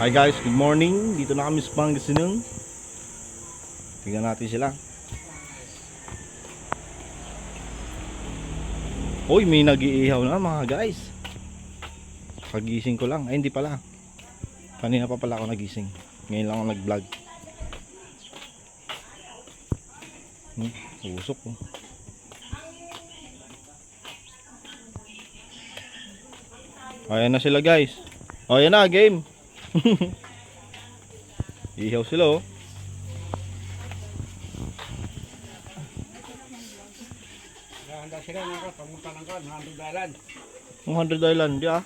Hi guys, good morning. Dito na kami sa Pangasinan. Tingnan natin sila. Uy, may nag-iihaw na mga guys. Kagising ko lang. Ay, hindi pala. Kanina pa pala ako nagising. Ngayon lang ako nag-vlog. Usok oh. Ayan na sila guys. O, ayan na, game. Ihaw sila oh. Handa sila ng pamunta ng kan, 100 island. 100 island, di ah.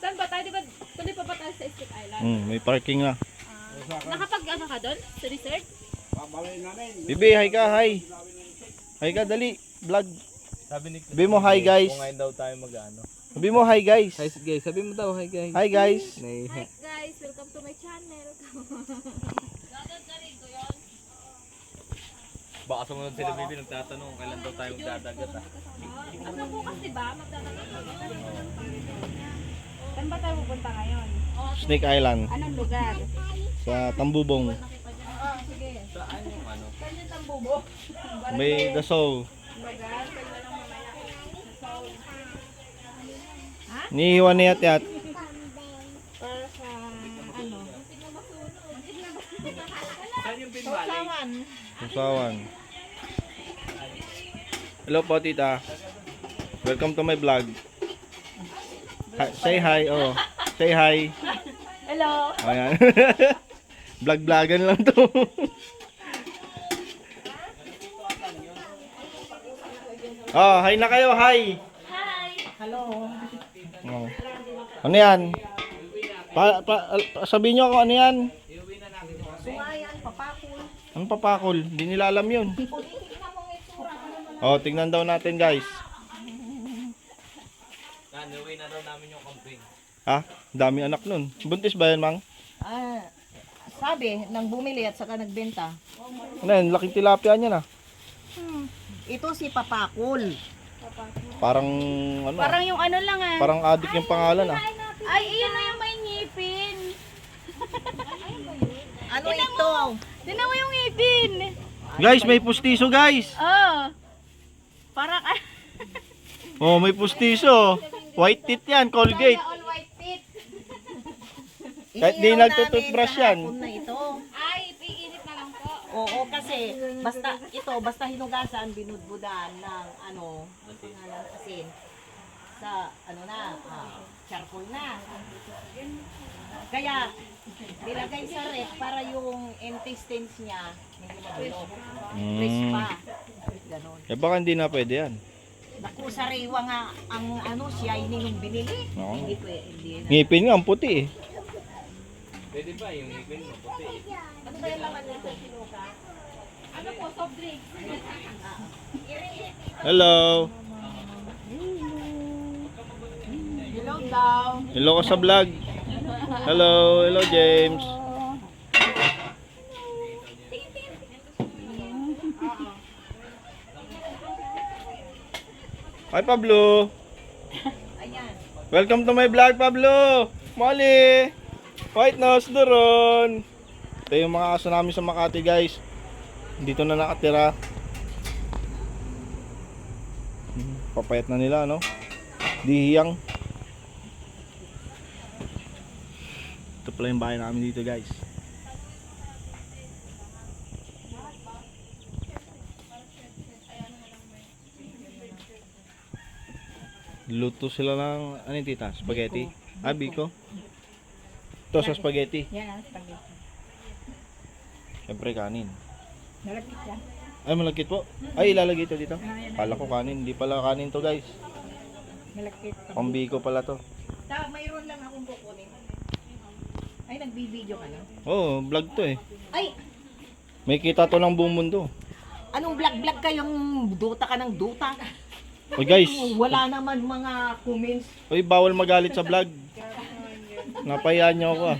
Saan ba tayo? Di ba tuloy pa ba tayo sa Stick Island? May parking na. Nakapag ano ka doon? Sa resort? Babawin namin. Bibi, hi ka, hi. Hi ka, dali. Vlog. Sabi ni Sabi mo hi guys. kung ngayon daw tayo mag-ano. Sabi mo hi guys. Hi guys, sabi mo daw hi guys. Hi guys. Hi guys! Welcome to my channel! Baka sumunod sila Bibi nagtatanong kailan daw tayo magdadagat ah. Ano bukas diba? Magdadagat tayo. Saan ba tayo pupunta ngayon? Snake Island. Anong lugar? Sa Tambubong. Sige. Saan yung ano? Saan yung Tambubo? May Dassaw. Lugar? Saan ba lang mamaya? Nihiwa niya tiyat. Para sa ano? Saan yung Binbali? Sawan. Usawan. Hello po tita. Welcome to my vlog. Say hi. Oh. Say hi. Hello! Ayan. Vlog-vlogan lang to. Oh, hi na kayo. Hi. Hi! Hello! Oh. Ano yan? Sabihin nyo kung ano yan. Sumayan, papakul. Anong papakol? Hindi nila alam yun. Oh, tingnan daw natin guys. Nanuwi na daw namin yung camping. Ha? Dami anak nun. Buntis ba yan, Mang? Sabi, nang bumili at saka nagbenta. Ano yan? Laking tilapia niya na. Ito si Papakul. Parang ano? Parang yung ano lang ah. Parang adik yung pangalan ah. Ay, iyon na yung may ngipin. Ano ito? Tinan mo yung ngipin! Guys, may pustiso guys. Oh! Parang Oh, may pustiso. White teeth yan, Colgate. All white teeth. Kahit di nagtututbrush yan. Na ito. Ay, iinit na lang po. Oo, kasi basta hinugasan, binudbudan ng ano, ng asin. Sa ano na, charcoal na. Kaya nilagay sa ref para yung intestines niya hindi mabulok. Fresh pa. Ganon. Eh baka hindi na pwede yan. Naku, sariwa nga ang ano, shiny nung binili. Oo. Hindi pwede. Hindi na. Ngipin nga, ang puti eh. Pwede ba yung ngipin mo puti? Ano ba yung laman nito? Ano po, soft drinks? Hello. Hello daw. Hello ka sa vlog. Hello, hello James. Hi Pablo. Ayan. Welcome to my vlog Pablo. Molly. White nose doron. Ito yung mga aso namin sa Makati guys. Dito na nakatira. Papayat na nila no. Dihiyang. Ito pala yung bahay namin dito guys. Luto sila ng ano yung tita? Spaghetti? Biko. Ito sa spaghetti. Yan, spaghetti. Siyempre kanin. Nalagkit yan. Ay malagkit po. Ay ilalagay ito dito. Kala ko kanin. Hindi pala kanin to guys. Nalagkit. Pambiko pala to. Mayroon lang akong kukunin. Ay, nagbibideo ka na? Oo, vlog to eh. Ay, May kita to ng buong mundo. anong vlog-vlog kayong duta ka ng duta? Oy guys. Wala naman mga comments. Oy bawal magalit sa vlog. Napayaan niyo ako ah.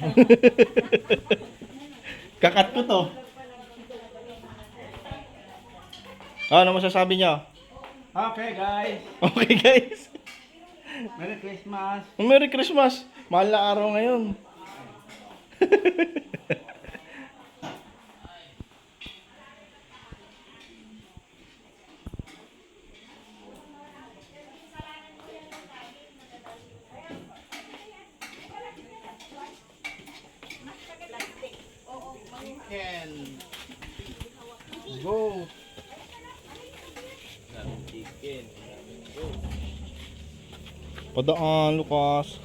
Kakat ko to. Ano masasabi niyo? Okay guys, Okay guys. Merry Christmas. Merry Christmas. Mahal na araw ngayon. Chicken. Goat. Daming chicken. Daming goat. Padaan, Lucas.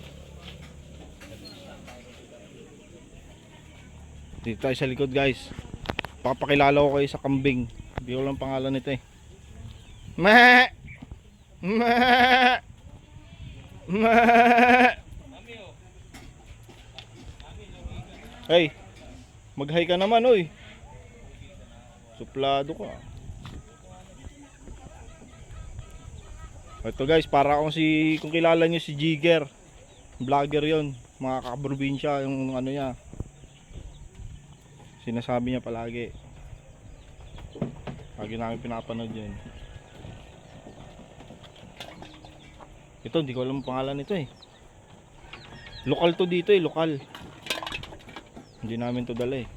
Dito tayo sa likod, guys. Papakilala ko kayo sa kambing. Hindi ko lang pangalan nito eh. Meh! Meh! Meh! Hey, mag-hi ka naman, oy. Suplado ka. Ito guys, para akong kung kilala nyo si Jigger. Vlogger yon, mga kakaprobinsya, yung ano niya. Sinasabi niya palagi. Lagi namin pinapanood yun. Ito, hindi ko alam ang pangalan nito eh. Lokal to dito eh, lokal. Hindi namin to dala eh.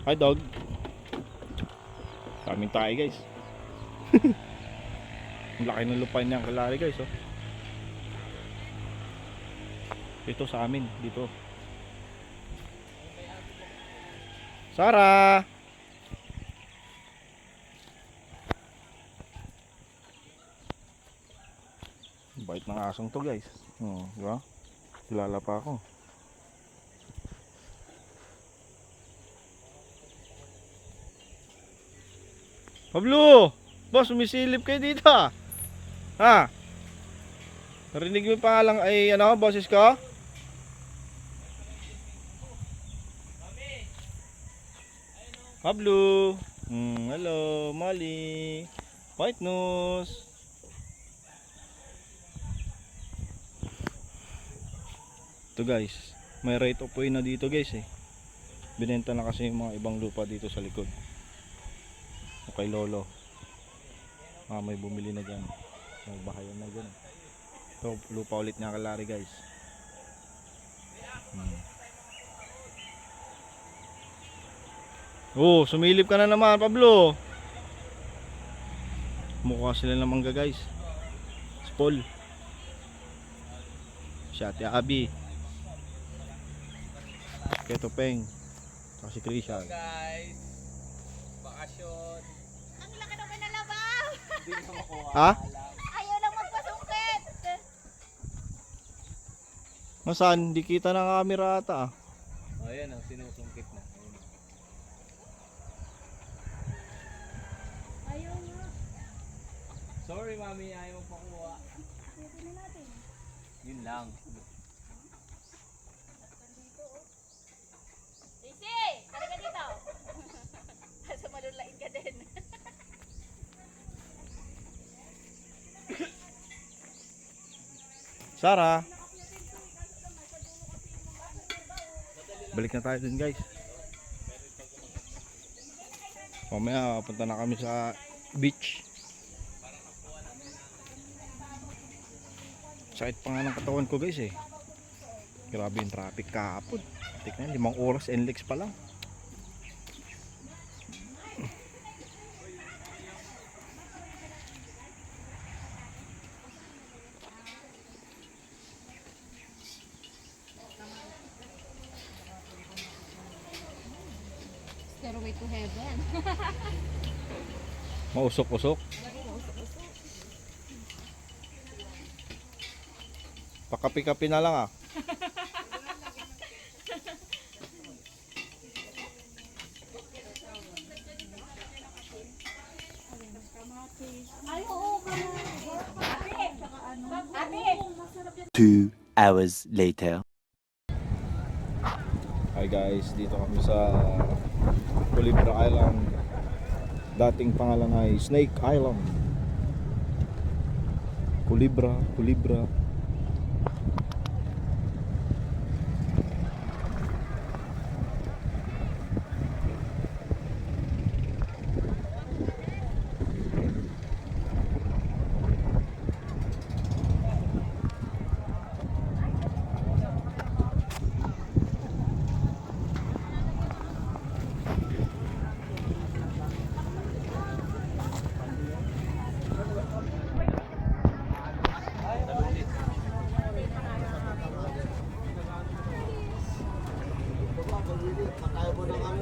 Hi dog. Daming tayo guys. Ang laki ng lupain niyang kalari guys oh. Ito sa amin dito. Sarah. Bait ng asong to guys. Di ba? Kilala pa ako. Pablo! Boss, sumisilip kayo dito ah. Ha? Narinig mo yung pangalang ay ano, boses ko? Pablo! Hello, Molly! White nose! Ito guys, may right of way na dito guys eh. Binenta na kasi yung mga ibang lupa dito sa likod. O kay Lolo. May bumili na dyan. May bahayan na dyan. Ito, lupa ulit niya kalari guys. Oh, sumilip ka na naman Pablo. Mukha sila ng mangga guys. Si Paul. Si Ate Abby. Keto Peng. Saka si Christian. Guys, bakasyon. Ang laki naman na labaw! Hindi ko makuha. Ha? Ayaw lang magpasungkit! Nasaan? Hindi kita ng camera ata ah. Oh, yan ang sinusungkit na. Ayun. Ayaw nga. Sorry mami, ayaw mo pakuha. Pwede na natin. Yun lang. Daisy! Halika dito! Kaso malulain ka din. Sarah. Balik na tayo dun guys. Mamaya punta na kami sa beach. Sakit pa nga ng katawan ko guys eh. Grabe yung traffic kahapon. Tignan, 5 oras NLEX pa lang. Stairway to heaven. Mausok-usok. Pakapi-kapi na lang ah. Ay, oo ka na. Ate! 2 hours later. Hi guys, dito kami sa Culebra Island. Dating pangalan ay Snake Island. Culebra.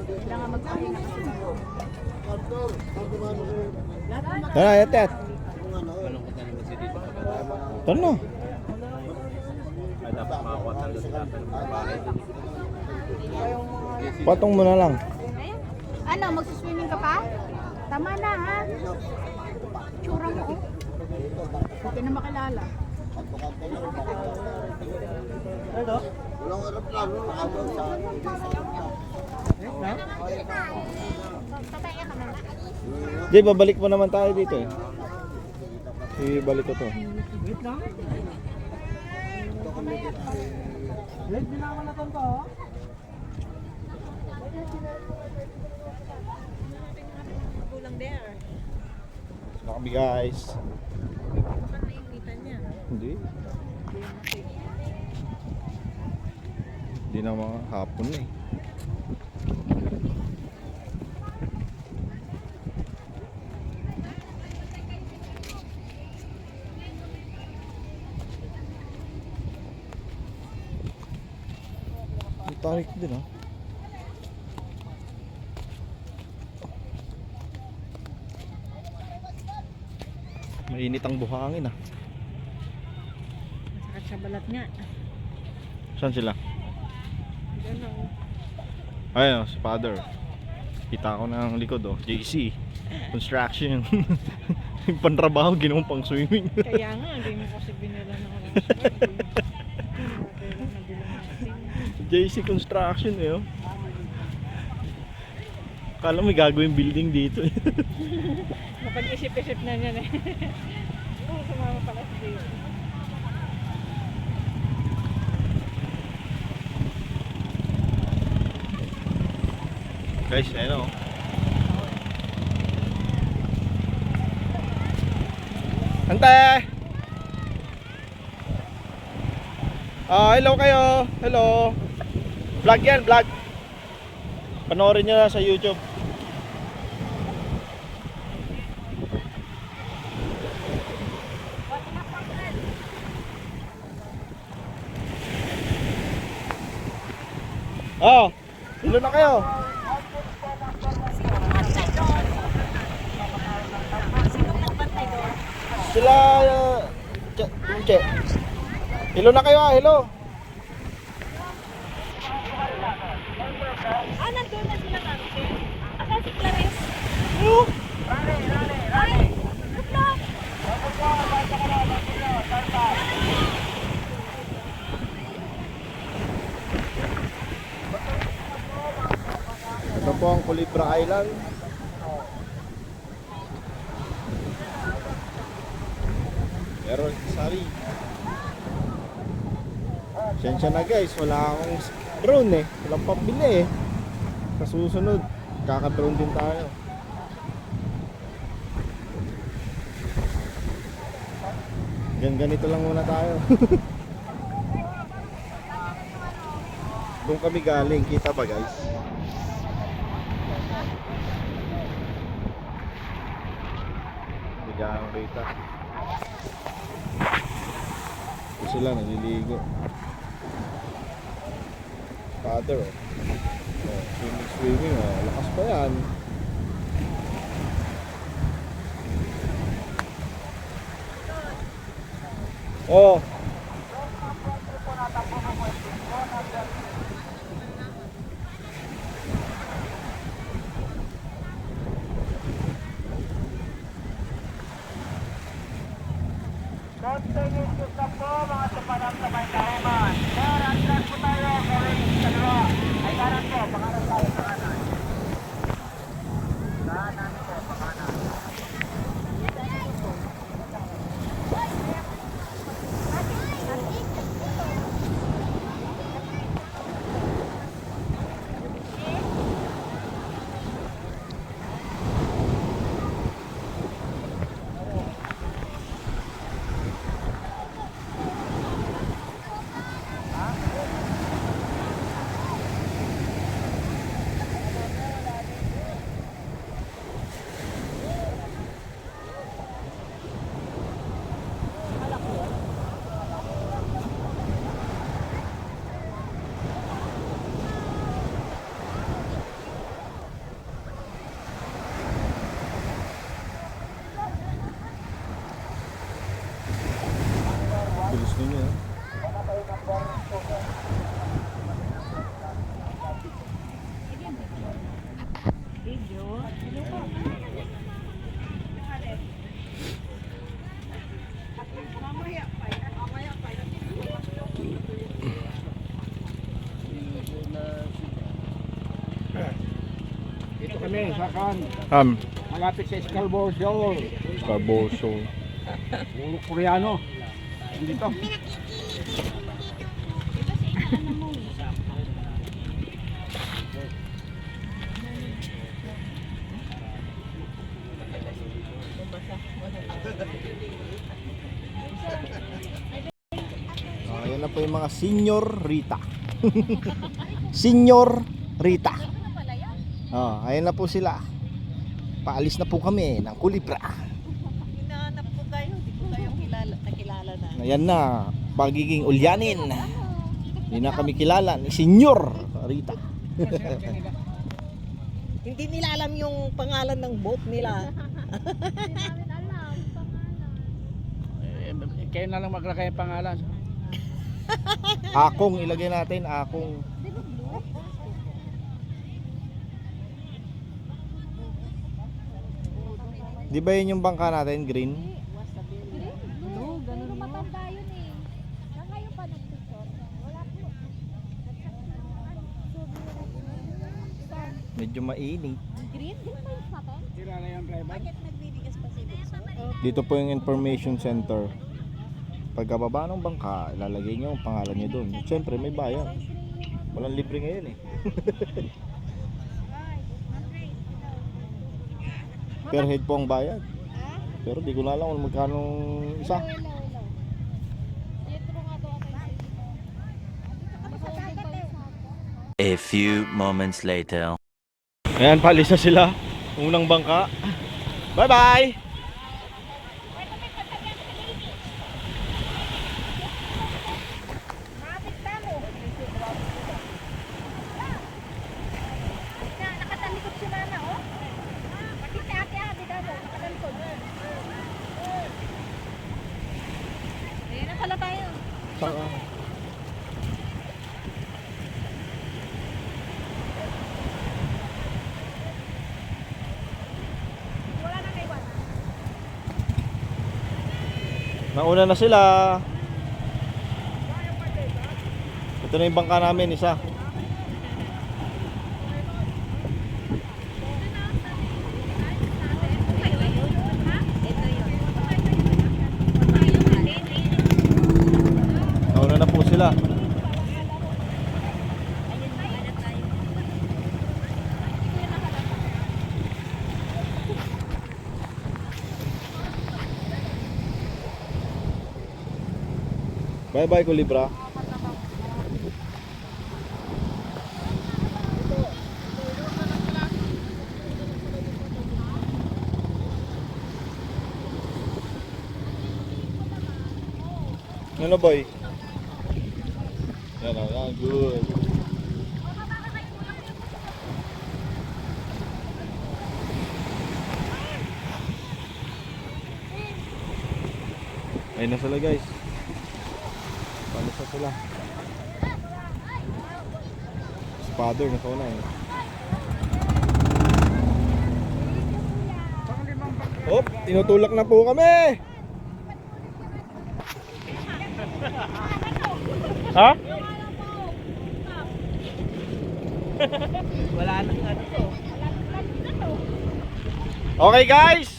Kailangan magpahin na kasi dito. Tara, yatet. Tara na. Ay, dapat makakuha talaga sa tatanong ng bahay. Patong mo na lang. Ayun. Ano, magsuswimming ka pa? Tama na ha. Tsura mo oh. Hindi na makilala. Tataya ka naman. Jay, babalik pa naman tayo dito eh. Ibalik ko to. Na kami guys. Hindi. Hindi na mga hapon na eh. Ang tarik din ah. Mainit ang buhangin ah. Masakit sa balat nga. Saan sila? Diyan o. Ayun, si father. Kita ko na ang likod oh. JC. Construction. Yung pantrabaho, ginawang pang swimming. Kaya nga, hindi mo kasi binila ng oras. JC Construction eh oh. Kala may gagawin building dito eh. Mapag-isip-isip na niyan eh. Oo, sumama pala si Dave. Guys, ayun oh. Ante! Hello kayo. Hello. Vlog yan, vlog. Panoorin nyo na sa YouTube. Oh, ilo na kayo. Sila che. Hello na kayo, hello. Ah, nandun na sila kami. Asan si Clarice? Ito po ang Culebra Island. Pero sorry. Sensya na guys, wala akong drone eh. Walang pambili eh. Kasusunod, kaka-drone din tayo. Ganito lang muna tayo. Doon kami galing, kita ba guys? Hindi gaano kita. Ito sila naliligo. Father oh. Swimming oh. Lakas pa yan. Oh. kami sa kan. Malapit sa Scarborough Shoal. Scarborough Shoal. Puro Koreano. Dito. Ayan na po yung mga Senior Rita. Senior Rita. Ayan na po sila. Paalis na po kami ng Kulibra. Hinahanap ko kayo, hindi ko kayo nakilala na. Ayan na, pagiging ulyanin. Hindi na kami kilala ni Senior Rita. Hindi nila alam yung pangalan ng boat nila. Kayo na lang maglagay ang pangalan. Akong ilagay natin, akong. Di ba yun yung bangka natin, green? No, ganun mo. Matanda yun eh. Ngayon pa nag-picture. Wala po. Medyo mainit. Green? Green pa yung natin? Kilala yung driver. Bakit nagbibigas pa si Bukso? Dito po yung information center. Pagkababa ng bangka, ilalagay nyo ang pangalan nyo doon. Siyempre, may bayad. Walang libre ngayon eh. Per head po ang bayad. Pero di ko na alam kung magkano isa. A few moments later. Ayan, palis na sila. Unang bangka. Bye bye! Nakatalikod si Nana, oh. Bakit si ate damo, nakatalikod. Ayan, nakala tayo. Wala na kaiwan. Nauna na sila. Ito na yung bangka namin, isa. Nauna na po sila. Bye bye, Kulibra. Ano boy? Yan o, yan, good. Ayun na sila guys. Palis na sila. Father na kauna eh. Hop, tinutulak na po kami. Ha? Wala nang ano to. Okay guys,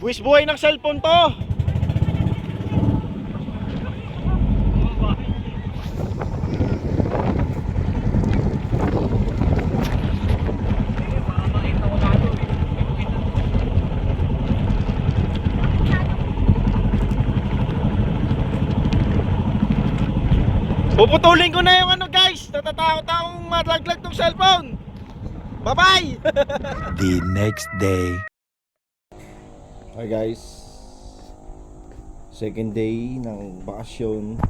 buwis buhay ng cellphone to. Puputulin ko na yung ano guys, natatakot akong malaglag tong cellphone. Bye bye. The next day. Hi guys, second day ng bakasyon.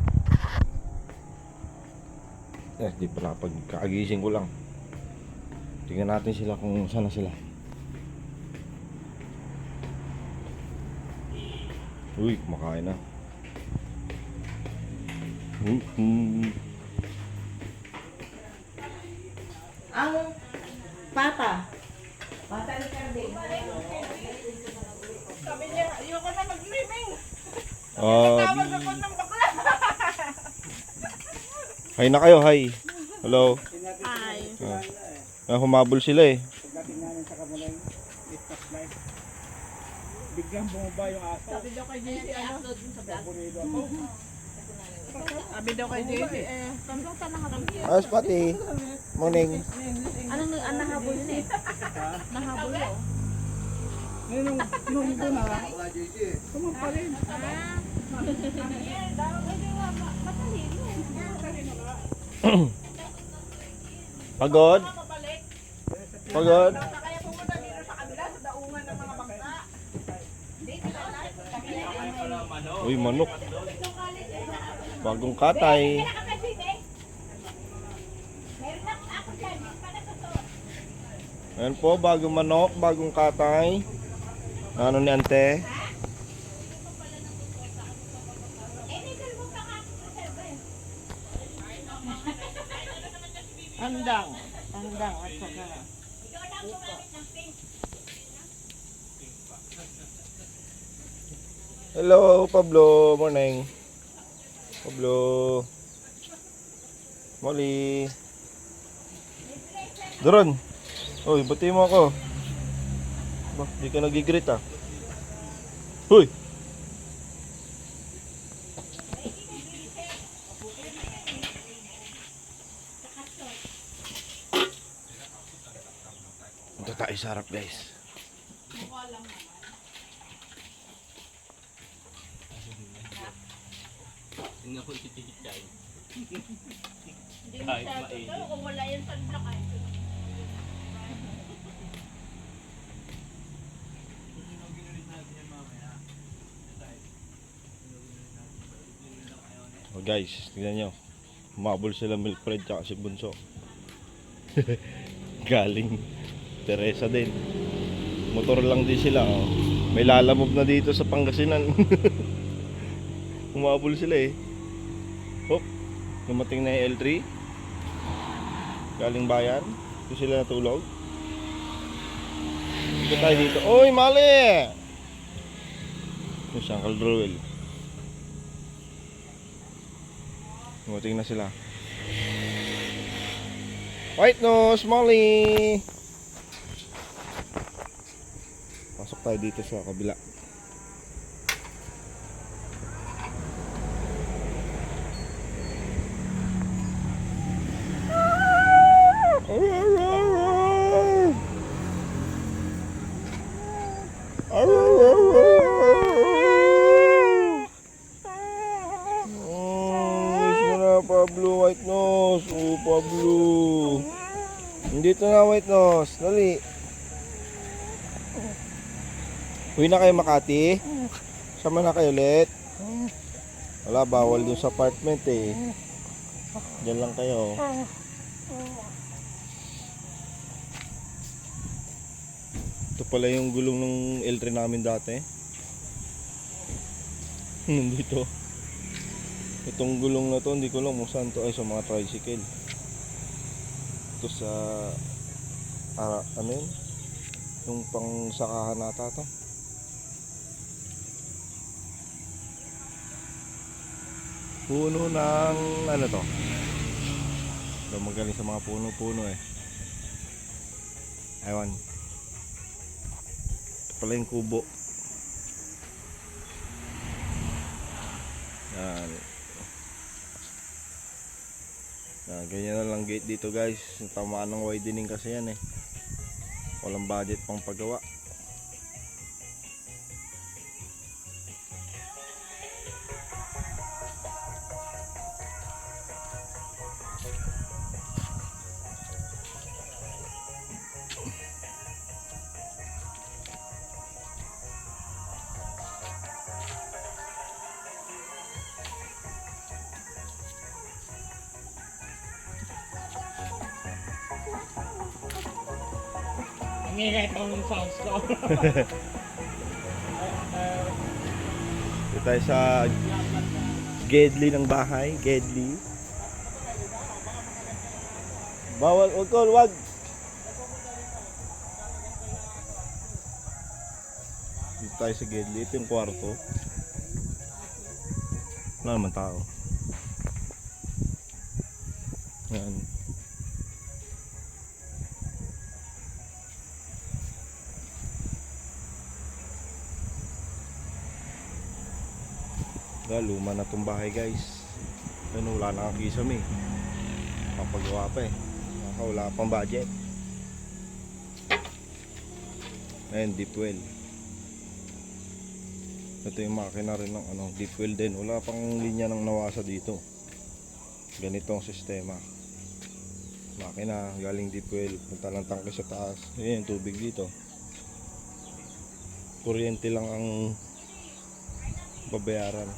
Di pala, pagkakagising ko lang. Tingnan natin sila kung saan na sila. Uy, kumakain na. Ang pata. Pata ni Carde. Sabi niya, ayoko na mag-swimming. Tawag ako ng bakla. Hi na kayo, hi. Hello. Hi. Humabol sila eh. biglang bumaba yung aso. Sabi daw kay JC, ano? Bunido ako. Sabi daw kay JC, Kamsong ka nahabol. Ayos pati. Morning. Anong nahabol yun eh? Nahabol yun. Nung doon na, tumang pa rin. Pagod? Pagod? Uy, manok. Bagong katay. Ayan po, bagong manok, bagong katay. Ano ni ante? handang at saka Hello, Pablo. Morning. Pablo. Molly. Doron. Uy, bati mo ako. Ba, di ka nagigreet ah. Huy! Ito tayo sa harap, guys. Tingnan ko si Tichay. Kahit mainit. Kung wala yan sa blakay. Oh guys, tingnan nyo. Humabol sila Milk Fred tsaka si Bunso. Galing Teresa din. Motor lang din sila. Oh. May lalamove na dito sa Pangasinan. Humabol sila eh. Hop, dumating na yung L3. Galing bayan. Dito sila natulog. Dito tayo dito. Oy, mali! Yung si Uncle Bruel. Dumating na sila. White nose, Molly! Pasok tayo dito sa kabila. Pablo, white nose. Oh, Pablo. Dito na, white nose. Dali. Uwi na kayo Makati? Sama na kayo ulit? Wala, bawal dun sa apartment eh. Diyan lang kayo. Ito pala yung gulong ng L3 namin dati. Nandito. Itong gulong na to, hindi ko alam kung saan to. Ay, sa mga tricycle. Ito sa ano yun? Yung pang sakahan nata to. Puno ng ano to. Ito magaling sa mga puno-puno eh. Ewan. Ito pala yung kubo. Yan. Ganyan na lang gate dito guys. Tamaan ng widening kasi yan eh. Walang budget pang paggawa. Ngingay pa ng sounds ko. Dito tayo sa Gedli ng bahay. Gedli. Bawal, wag. Dito tayo sa Gedli. Ito yung kwarto. Wala naman tao. Yan. Kumbaga luma na tong bahay guys. Ano, wala na kang kisame. Papagawa pa eh. Baka wala pang budget. Ayan, deep well. Ito yung makina rin ng ano, deep well din. Wala pang linya ng nawasa dito. Ganito ang sistema. Makina galing deep well, punta ng tangke sa taas. Ayan, tubig dito. Kuryente lang ang babayaran.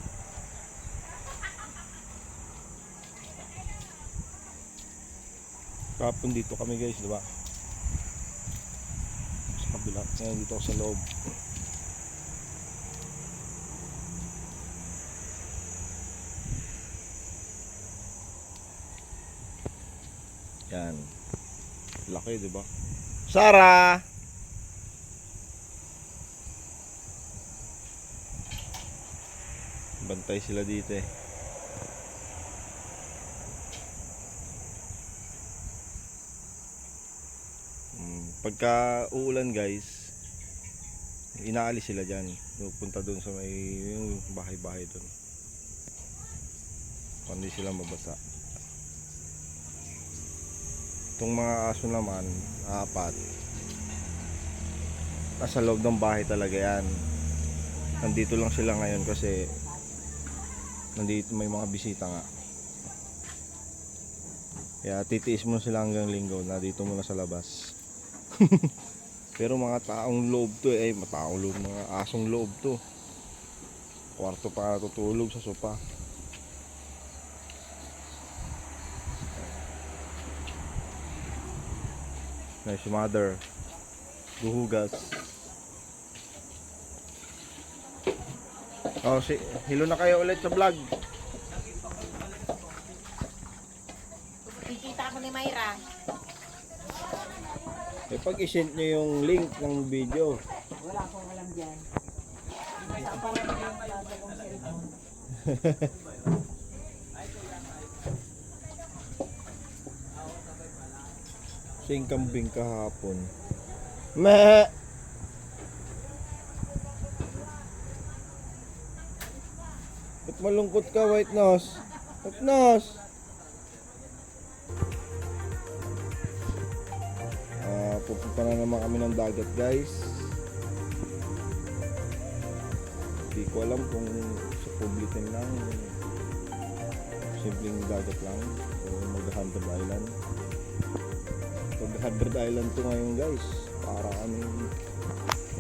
Kapon dito kami guys, di ba? Sa kabila. Ayan, dito ako sa loob. Yan. Laki, di ba? Sarah! Bantay sila dito eh. Pagka uulan guys, inaalis sila dyan. Pupunta dun sa may yung bahay-bahay dun. Hindi sila mabasa. Itong mga aso naman, 4. Nasa loob ng bahay talaga yan. Nandito lang sila ngayon kasi nandito may mga bisita nga. Kaya titiis mo sila hanggang linggo na dito muna sa labas. Pero mga taong loob to eh, taong loob, mga asong loob to. Kwarto pa natutulog sa sopa. Nice mother. Guhugas. Oh, hilo na kayo ulit sa vlog. Kikita ako ni Mayra. Eh, pag-isend nyo yung link ng video. Wala akong alam dyan. Sa parang yung plaza kong cellphone. Sing kambing kahapon. Meh! Ba't malungkot ka, White Nose? White Nose! Pupunta na naman kami ng dagat guys. Hindi ko alam kung sa publican lang, simpleng dagat lang, o mag-100 island. Mag-100 island to ngayon guys. Para kami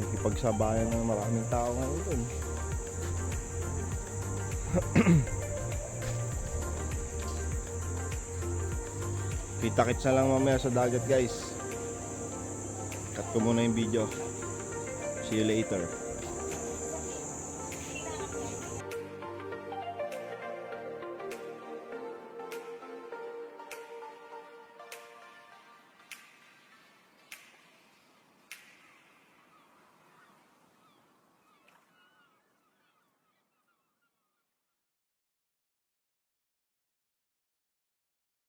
nakipagsabayan ng maraming tao ngayon dun. Kita-kits na lang mamaya sa dagat guys. Cut ko muna yung video. See you later.